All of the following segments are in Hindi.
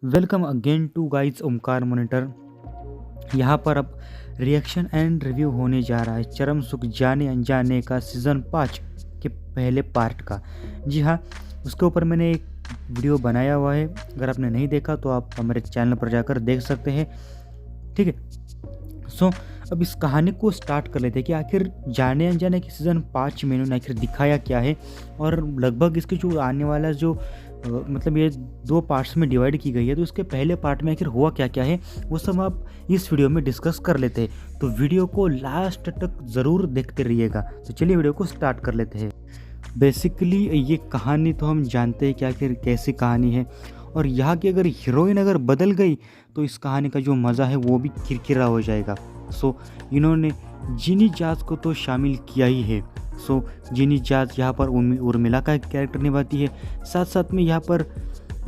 Welcome again to guides Omkar monitor. यहाँ पर अब रिएक्शन एंड रिव्यू होने जा रहा है चरम सुख जाने अनजाने का सीज़न 5 के पहले पार्ट का। जी हाँ, उसके ऊपर मैंने एक वीडियो बनाया हुआ है। अगर आपने नहीं देखा तो आप हमारे चैनल पर जाकर देख सकते हैं। ठीक है। अब इस कहानी को स्टार्ट कर लेते हैं कि आखिर जाने अनजाने के सीज़न 5 में इन्होंने आखिर दिखाया क्या है, और लगभग इसके जो आने वाला जो मतलब ये 2 पार्ट्स में डिवाइड की गई है, तो इसके पहले पार्ट में आखिर हुआ क्या क्या है वो सब आप इस वीडियो में डिस्कस कर लेते हैं। तो वीडियो को लास्ट तक ज़रूर देखते रहिएगा। तो चलिए वीडियो को स्टार्ट कर लेते हैं। बेसिकली ये कहानी तो हम जानते हैं कि आखिर कैसी कहानी है, और यहाँ की अगर हीरोइन अगर बदल गई तो इस कहानी का जो मज़ा है वो भी किरकिरा हो जाएगा। इन्होंने जिनी जाज को तो शामिल किया ही है। जिनी जाज यहाँ पर उर्मिला का कैरेक्टर निभाती है। साथ साथ में यहाँ पर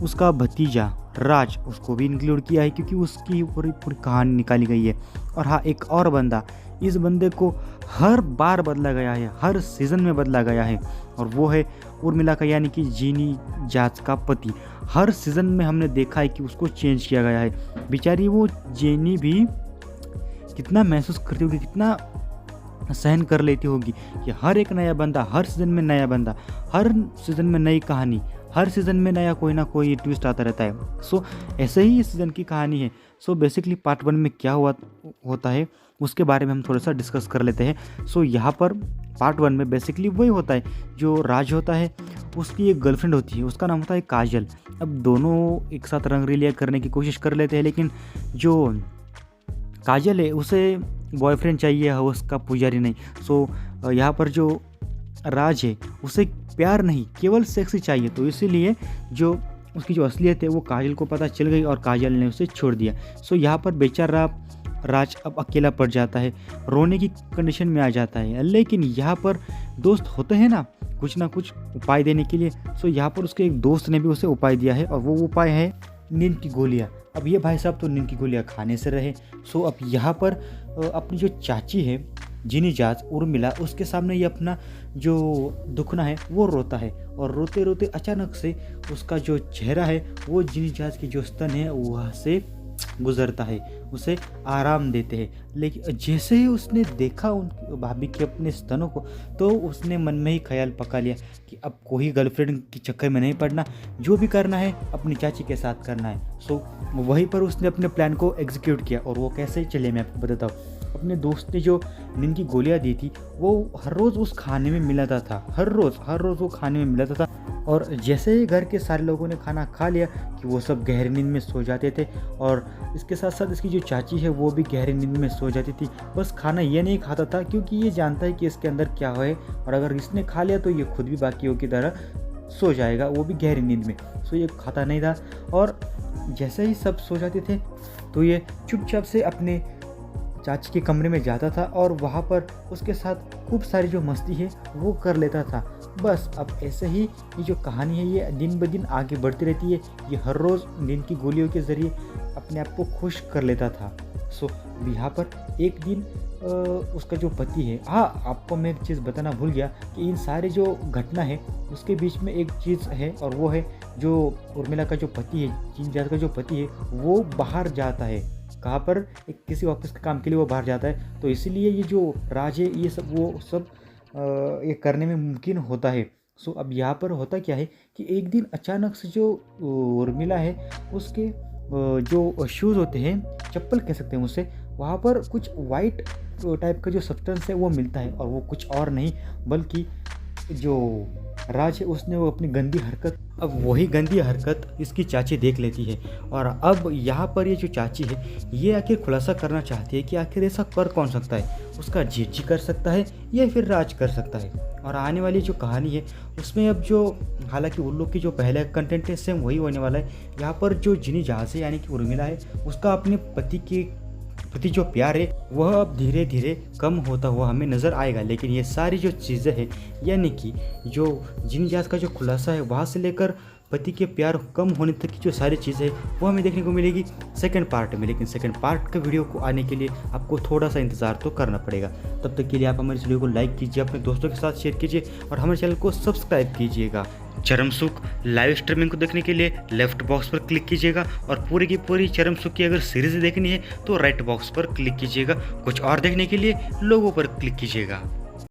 उसका भतीजा राज, उसको भी इंक्लूड किया है क्योंकि उसकी पूरी पूरी कहानी निकाली गई है। और हाँ, एक और बंदा, इस बंदे को हर बार बदला गया है, हर सीज़न में बदला गया है, और वो है उर्मिला का यानी कि जिनी जाज का पति। हर सीज़न में हमने देखा है कि उसको चेंज किया गया है। बेचारी वो जेनी भी कितना महसूस करती होगी, कितना सहन कर लेती होगी कि हर एक नया बंदा, हर सीज़न में नया बंदा, हर सीज़न में नई कहानी, हर सीज़न में नया कोई ना कोई ट्विस्ट आता रहता है। ऐसे ही इस सीज़न की कहानी है। बेसिकली पार्ट 1 में क्या होता है उसके बारे में हम थोड़ा सा डिस्कस कर लेते हैं। यहाँ पर पार्ट 1 में बेसिकली वही होता है, जो राज होता है उसकी एक गर्लफ्रेंड होती है, उसका नाम होता है काजल। अब दोनों एक साथ रंगरेलिया करने की कोशिश कर लेते हैं, लेकिन जो काजल है उसे बॉयफ्रेंड चाहिए, उसका पुजारी नहीं। यहाँ पर जो राज है उसे प्यार नहीं, केवल सेक्स ही चाहिए। तो इसीलिए जो उसकी जो असलियत है वो काजल को पता चल गई और काजल ने उसे छोड़ दिया। यहाँ पर बेचारा राज अब अकेला पड़ जाता है, रोने की कंडीशन में आ जाता है। लेकिन यहाँ पर दोस्त होते हैं ना कुछ उपाय देने के लिए। यहाँ पर उसके एक दोस्त ने भी उसे उपाय दिया है, और वो उपाय है नींद की गोलियाँ। अब ये भाई साहब तो नींद की गोलियाँ खाने से रहे। अब यहाँ पर अपनी जो चाची है जिनी जाज उर्मिला, उसके सामने ये अपना जो दुखना है वो रोता है, और रोते रोते अचानक से उसका जो चेहरा है वो जिनी जाज की जो स्तन है वहाँ से गुजरता है, उसे आराम देते हैं। लेकिन जैसे ही उसने देखा उन भाभी के अपने स्तनों को, तो उसने मन में ही ख्याल पका लिया कि अब कोई गर्लफ्रेंड के चक्कर में नहीं पड़ना, जो भी करना है अपनी चाची के साथ करना है। वहीं पर उसने अपने प्लान को एग्जीक्यूट किया। और वो कैसे चले मैं आपको बताता हूँ। अपने दोस्त ने जो नींद की गोलियाँ दी थी वो हर रोज़ उस खाने में मिलाता था, हर रोज़ वो खाने में मिलाता था। और जैसे ही घर के सारे लोगों ने खाना खा लिया कि वो सब गहरी नींद में सो जाते थे, और इसके साथ साथ इसकी जो चाची है वो भी गहरी नींद में सो जाती थी। बस खाना ये नहीं खाता था क्योंकि ये जानता है कि इसके अंदर क्या है, और अगर इसने खा लिया तो ये खुद भी बाकियों की तरह सो जाएगा, वो भी गहरी नींद में। ये खाता नहीं था। और जैसे ही सब सो जाते थे तो ये चुपचाप से अपने चाची के कमरे में जाता था, और वहाँ पर उसके साथ खूब सारी जो मस्ती है वो कर लेता था। बस अब ऐसे ही ये जो कहानी है ये दिन ब दिन आगे बढ़ती रहती है। ये हर रोज़ नींद की गोलियों के ज़रिए अपने आप को खुश कर लेता था। यहाँ पर एक दिन उसका जो पति है, हाँ आपको मैं एक चीज़ बताना भूल गया कि इन सारे जो घटना है उसके बीच में एक चीज़ है, और वो है जो उर्मिला का जो पति है, जिनी जाज का जो पति है वो बाहर जाता है। कहाँ पर? एक किसी ऑफिस के काम के लिए वो बाहर जाता है। तो इसीलिए ये जो राज है ये सब ये करने में मुमकिन होता है। अब यहाँ पर होता क्या है कि एक दिन अचानक से जो उर्मिला है उसके जो शूज़ होते हैं, चप्पल कह सकते हैं उसे, वहाँ पर कुछ वाइट टाइप का जो सब्सटेंस है वो मिलता है, और वो कुछ और नहीं बल्कि जो राज है उसने वो अपनी गंदी हरकत, अब वही गंदी हरकत इसकी चाची देख लेती है। और अब यहाँ पर ये जो चाची है ये आखिर खुलासा करना चाहती है कि आखिर ऐसा कर कौन सकता है, उसका जीजी कर सकता है या फिर राज कर सकता है। और आने वाली जो कहानी है उसमें अब जो, हालांकि उन लोग की जो पहला कंटेंट है सेम वही होने वाला है। यहाँ पर जो जिनी जाज है यानी कि उर्मिला है, उसका अपने पति के प्रति जो प्यार है वह अब धीरे धीरे कम होता हुआ हमें नज़र आएगा। लेकिन ये सारी जो चीज़ें हैं यानी कि जो जिनी जाज का जो खुलासा है वहाँ से लेकर पति के प्यार कम होने तक की जो सारी चीज़ें हैं वो हमें देखने को मिलेगी सेकंड पार्ट में। लेकिन सेकंड पार्ट का वीडियो को आने के लिए आपको थोड़ा सा इंतज़ार तो करना पड़ेगा। तब तक के लिए आप हमारे वीडियो को लाइक कीजिए, अपने दोस्तों के साथ शेयर कीजिए, और हमारे चैनल को सब्सक्राइब कीजिएगा। चरम सुख लाइव स्ट्रीमिंग को देखने के लिए लेफ्ट बॉक्स पर क्लिक कीजिएगा और पूरी की पूरी चरम सुख की अगर सीरीज देखनी है तो राइट बॉक्स पर क्लिक कीजिएगा। कुछ और देखने के लिए लोगों पर क्लिक कीजिएगा।